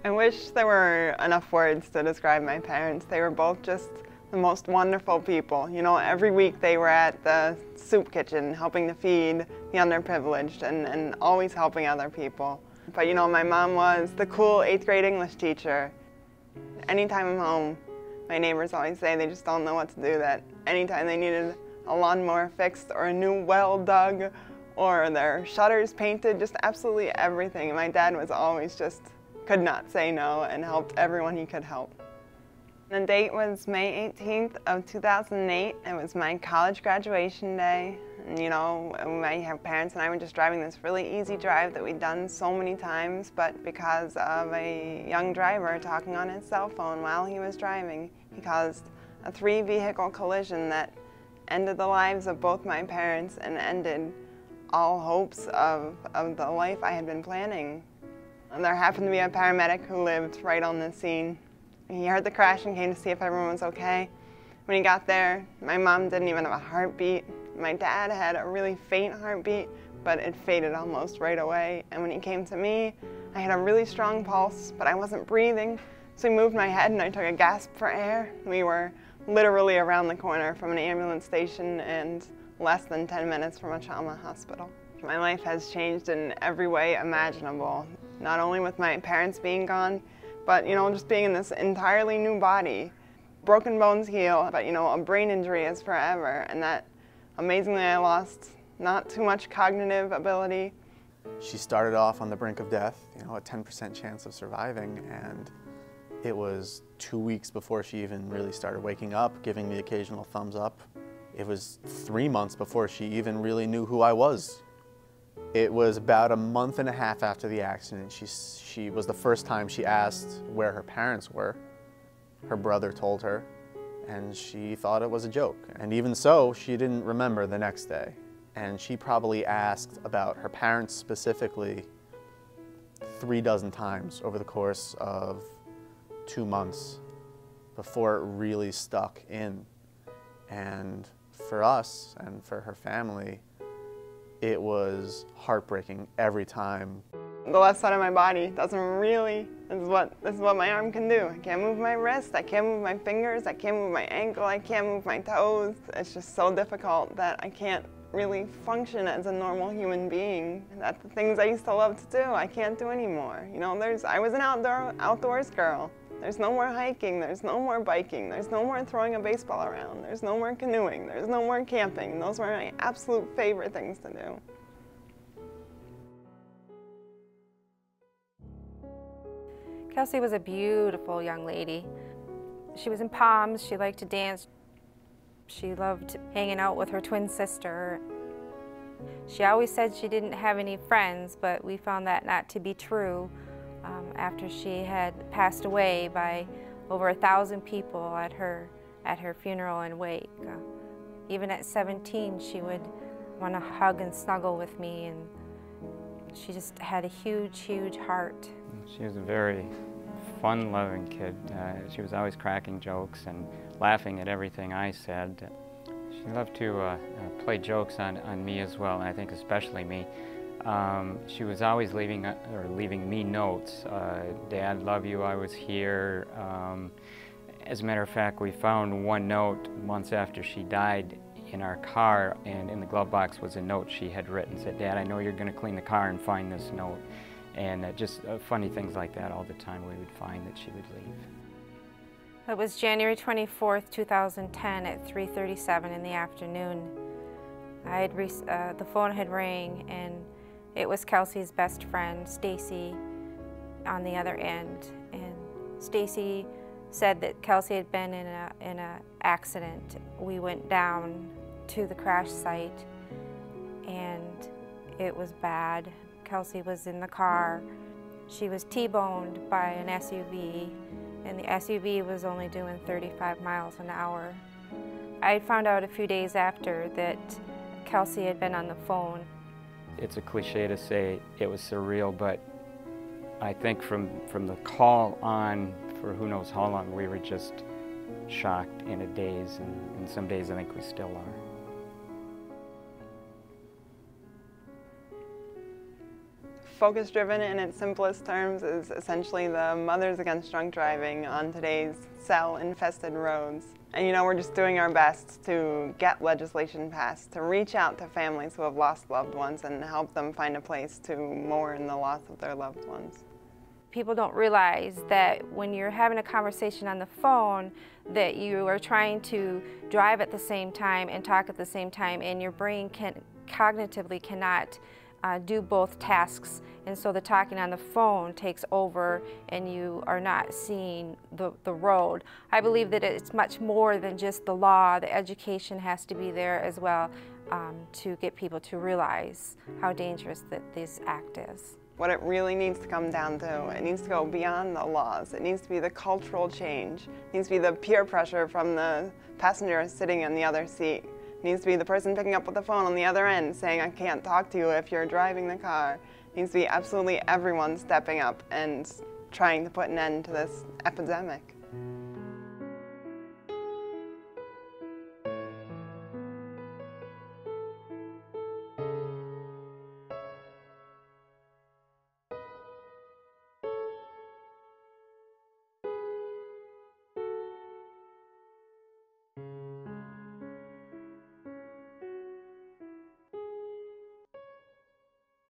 I wish there were enough words to describe my parents. They were both just the most wonderful people. You know, every week they were at the soup kitchen helping to feed the underprivileged and always helping other people. But you know, my mom was the cool 8th grade English teacher. Anytime I'm home, my neighbors always say they just don't know what to do, that anytime they needed a lawnmower fixed or a new well dug or their shutters painted, just absolutely everything. And my dad was always just could not say no and helped everyone he could help. The date was May 18th of 2008. It was my college graduation day. And, you know, my parents and I were just driving this really easy drive that we'd done so many times, but because of a young driver talking on his cell phone while he was driving, he caused a 3-vehicle collision that ended the lives of both my parents and ended all hopes of the life I had been planning. And there happened to be a paramedic who lived right on the scene. He heard the crash and came to see if everyone was okay. When he got there, my mom didn't even have a heartbeat. My dad had a really faint heartbeat, but it faded almost right away. And when he came to me, I had a really strong pulse, but I wasn't breathing. So he moved my head and I took a gasp for air. We were literally around the corner from an ambulance station and less than 10 minutes from a trauma hospital. My life has changed in every way imaginable, not only with my parents being gone, but you know, just being in this entirely new body. Broken bones heal, but you know, a brain injury is forever, and that amazingly I lost not too much cognitive ability. She started off on the brink of death, you know, a 10% chance of surviving, and it was 2 weeks before she even really started waking up, giving the occasional thumbs up. It was 3 months before she even really knew who I was. It was about a month and a half after the accident. She was the first time she asked where her parents were. Her brother told her, and she thought it was a joke. And even so, she didn't remember the next day. And she probably asked about her parents specifically 36 times over the course of 2 months before it really stuck in. And for us and for her family, it was heartbreaking every time. The left side of my body doesn't really, this is what my arm can do. I can't move my wrist, I can't move my fingers, I can't move my ankle, I can't move my toes. It's just so difficult that I can't really function as a normal human being. That the things I used to love to do, I can't do anymore. You know, I was an outdoors girl. There's no more hiking, there's no more biking, there's no more throwing a baseball around, there's no more canoeing, there's no more camping. Those were my absolute favorite things to do. Kelsey was a beautiful young lady. She was in Palms, she liked to dance. She loved hanging out with her twin sister. She always said she didn't have any friends, but we found that not to be true. After she had passed away by over 1,000 people at her funeral and wake. Even at 17, she would want to hug and snuggle with me, and she just had a huge, huge heart. She was a very fun-loving kid. She was always cracking jokes and laughing at everything I said. She loved to play jokes on me as well, and I think especially me. She was always leaving me notes. Dad, love you, I was here. As a matter of fact, we found one note months after she died in our car, and in the glove box was a note she had written. Said, Dad, I know you're going to clean the car and find this note. And just funny things like that all the time we would find that she would leave. It was January 24th, 2010 at 3:37 in the afternoon. The phone had rang, and it was Kelsey's best friend, Stacy, on the other end. And Stacy said that Kelsey had been in a accident. We went down to the crash site, and it was bad. Kelsey was in the car. She was T-boned by an SUV, and the SUV was only doing 35 miles an hour. I found out a few days after that Kelsey had been on the phone. It's a cliche to say it was surreal, but I think from the call on, for who knows how long, we were just shocked in a daze, and some days I think we still are. Focus Driven in its simplest terms is essentially the Mothers Against Drunk Driving on today's cell-infested roads. And we're just doing our best to get legislation passed, to reach out to families who have lost loved ones and help them find a place to mourn the loss of their loved ones. People don't realize that when you're having a conversation on the phone that you are trying to drive at the same time and talk at the same time, and your brain cognitively cannot do both tasks, and so the talking on the phone takes over and you are not seeing the road. I believe that it's much more than just the law. The education has to be there as well to get people to realize how dangerous that this act is. What it really needs to come down to, it needs to go beyond the laws. It needs to be the cultural change. It needs to be the peer pressure from the passenger sitting in the other seat. It needs to be the person picking up with the phone on the other end saying, I can't talk to you if you're driving the car. It needs to be absolutely everyone stepping up and trying to put an end to this epidemic.